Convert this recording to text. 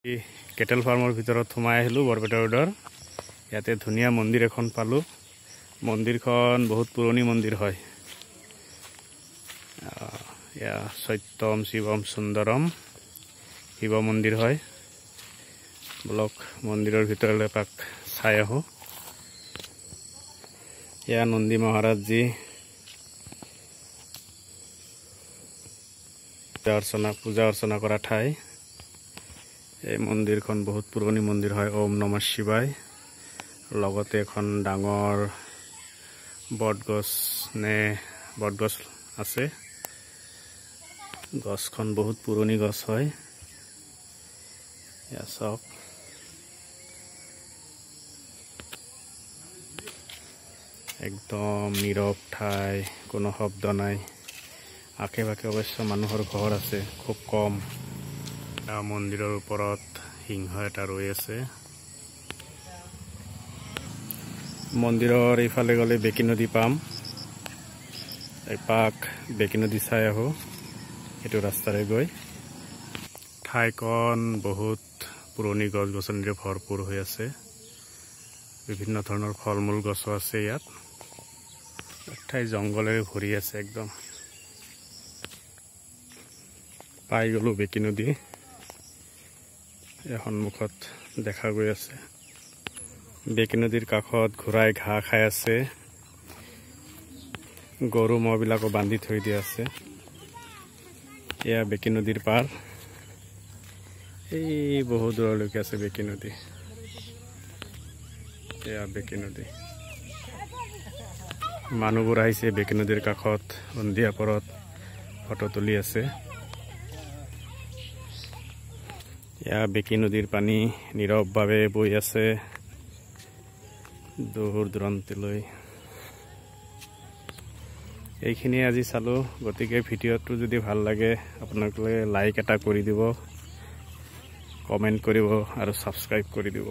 Kettle ফাৰ্মৰ ভিতৰত সোমাই আহিলোঁ বৰপেটা ৰোডৰ। ইয়াতে ধুনীয়া মন্দিৰ এখন পালোঁ। মন্দিৰখন বহুত পুৰণি মন্দিৰ হয়। এয়া সত্যম শিৱম সুন্দৰম শিৱ মন্দিৰ হয়। বলক মন্দিৰৰ ভিতৰলৈ এপাক চাই আহোঁ। এয়া নন্দী মহাৰাজজী পূজা অৰ্চনা কৰা ঠাই। এই মন্দিৰখন বহুত পুৰণি মন্দিৰ হয়। ওম নমঃ শিৱায়। লগতে এখন ডাঙৰ বটগছ আছে। গছখন বহুত পুৰণি গছ হয়। এয়া চাওক, একদম নীৰৱ ঠাই, কোনো শব্দ নাই। আশে পাশে অৱশ্য মানুহৰ ঘৰ আছে, খুব কম। মন্দিৰৰ ওপৰত সিংহ এটা ৰৈ আছে। মন্দিৰৰ এইফালে গ'লে বেকী নদী পাম। এপাক বেকী নদী চাই আহোঁ এইটো ৰাস্তাৰে গৈ। ঠাইখন বহুত পুৰণি গছ গছনিৰে ভৰপূৰ হৈ আছে। বিভিন্ন ধৰণৰ ফল মূল গছো আছে ইয়াত। ঠাই জংঘলেৰে ভৰি আছে একদম। পাই গ'লোঁ বেকী নদী। এই সন্মুখত দেখা গৈ আছে। বেকী নদীৰ কাষত ঘোঁৰাই ঘাঁহ খাই আছে। গৰু ম'হবিলাকো বান্ধি থৈ দিয়া আছে। এয়া বেকী নদীৰ পাৰ। এই বহু দূৰলৈকে আছে বেকী নদী। এয়া বেকী নদী। মানুহবোৰ আহিছে বেকী নদীৰ কাষত সন্ধিয়া পৰত ফটো তুলি আছে। এয়া বেকী নদীৰ পানী নীৰৱভাৱে বৈ আছে দূৰ দূৰান্তলৈ। এইখিনিয়ে আজি চালোঁ। গতিকে ভিডিঅ'টো যদি ভাল লাগে আপোনালোকে লাইক এটা কৰি দিব, কমেণ্ট কৰিব আৰু ছাবস্ক্ৰাইব কৰি দিব।